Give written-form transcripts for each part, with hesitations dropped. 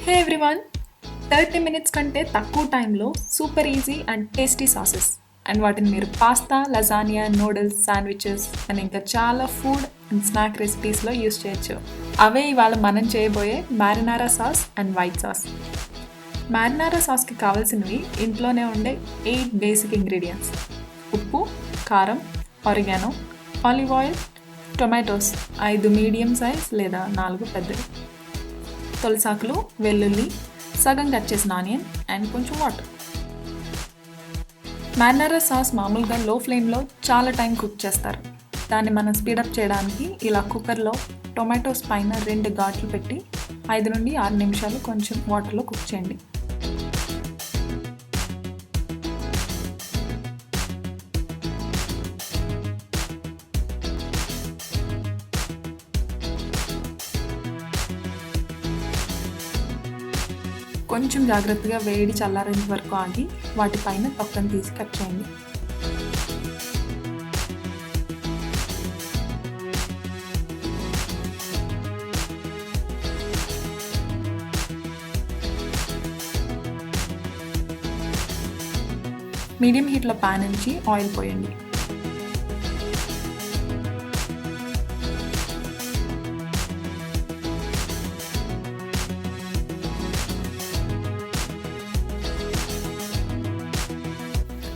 హే everyone, 30 minutes కంటే తక్కువ టైంలో super easy and tasty sauces and వాటిని మీరు pasta, lasagna, noodles, sandwiches and ఇంకా చాలా ఫుడ్ అండ్ స్నాక్ రెసిపీస్లో యూస్ చేయొచ్చు. అవే ఇవాళ మనం చేయబోయే marinara sauce and white sauce. Marinara సాస్కి కావాల్సినవి ఇంట్లోనే ఉండే 8 బేసిక్ ఇంగ్రీడియంట్స్: ఉప్పు, కారం, oregano, olive oil, tomatoes 5 medium size లేదా 4 పెద్దవి, తొలసాకులు, వెల్లుల్లి, సగం కట్ చేసిన ఆనియన్ అండ్ కొంచెం వాటర్. మ్యారినారా సాస్ మామూలుగా లో ఫ్లేమ్లో చాలా టైం కుక్ చేస్తారు. దాన్ని మనం స్పీడప్ చేయడానికి ఇలా కుక్కర్లో టొమాటోస్ పైన 2 ఘాట్లు పెట్టి 5 నుండి 6 నిమిషాలు కొంచెం వాటర్లో కుక్ చేయండి. కొంచెం జాగ్రత్తగా వేడి చల్లారేంత వరకు ఆగి వాటిపైన తొక్కను తీసి కట్ చేయండి. మీడియం హీట్లో ప్యాన్ నుంచి ఆయిల్ పోయండి.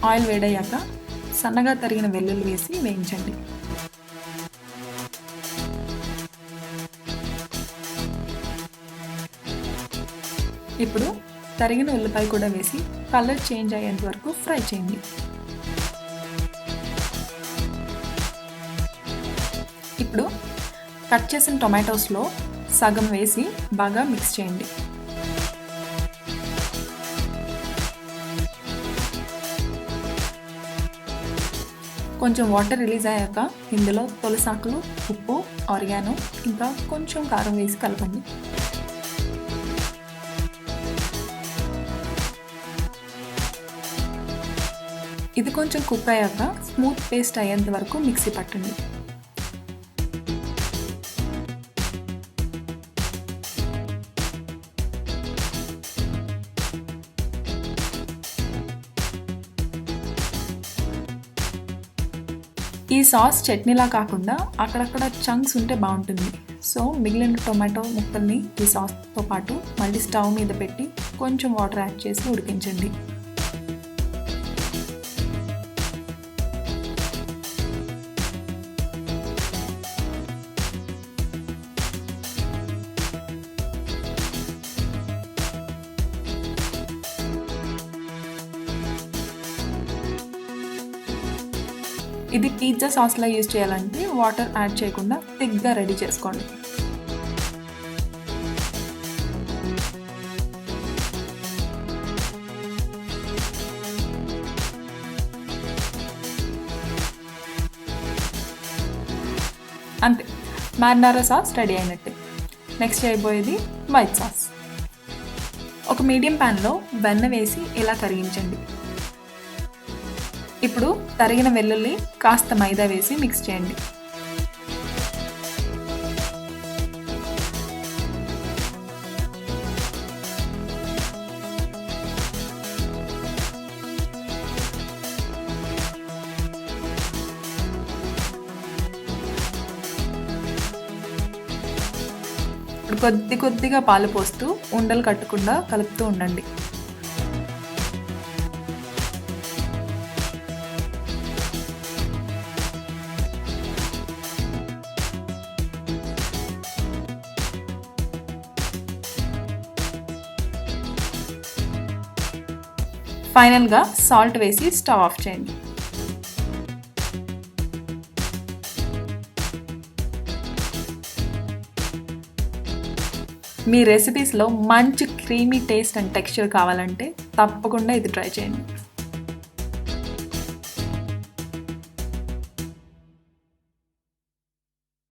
ఆయిల్ వేడయ్యాక సన్నగా తరిగిన వెల్లుల్లి వేసి వేయించండి. ఇప్పుడు తరిగిన ఉల్లిపాయ కూడా వేసి కలర్ చేంజ్ అయ్యేంత వరకు ఫ్రై చేయండి. ఇప్పుడు కట్ చేసిన టొమాటోస్లో సగం వేసి బాగా మిక్స్ చేయండి. కొంచెం వాటర్ రిలీజ్ అయ్యాక ఇందులో తొలసాకులు, ఉప్పు, ఆరిగానో ఇంకా కొంచెం కారం వేసి కలపండి. ఇది కొంచెం కుక్ అయ్యాక స్మూత్ పేస్ట్ అయ్యేంత వరకు మిక్సీ పట్టండి. ఈ సాస్ చట్నీలా కాకుండా అక్కడక్కడ చంక్స్ ఉంటే బాగుంటుంది. సో మిగిలిన టొమాటో ముక్కల్ని ఈ సాస్తో పాటు మళ్ళీ స్టవ్ మీద పెట్టి కొంచెం వాటర్ యాడ్ చేసి ఉడికించండి. ఇది పిజ్జా సాస్లా యూజ్ చేయాలంటే వాటర్ యాడ్ చేయకుండా థిక్గా రెడీ చేసుకోండి. అంతే, మ్యారినారా సాస్ రెడీ అయినట్టే. నెక్స్ట్ చేయబోయేది వైట్ సాస్. ఒక మీడియం ప్యాన్లో వెన్న వేసి ఇలా కరిగించండి. ఇప్పుడు తరిగిన వెల్లుల్లి, కాస్త మైదా వేసి మిక్స్ చేయండి. ఇప్పుడు కొద్దిగా పాలు పోస్తూ ఉండలు కట్టకుండా కలుపుతూ ఉండండి. ఫైనల్గా సాల్ట్ వేసి స్టవ్ ఆఫ్ చేయండి. మీ రెసిపీస్లో మంచి క్రీమీ టేస్ట్ అండ్ టెక్స్చర్ కావాలంటే తప్పకుండా ఇది ట్రై చేయండి.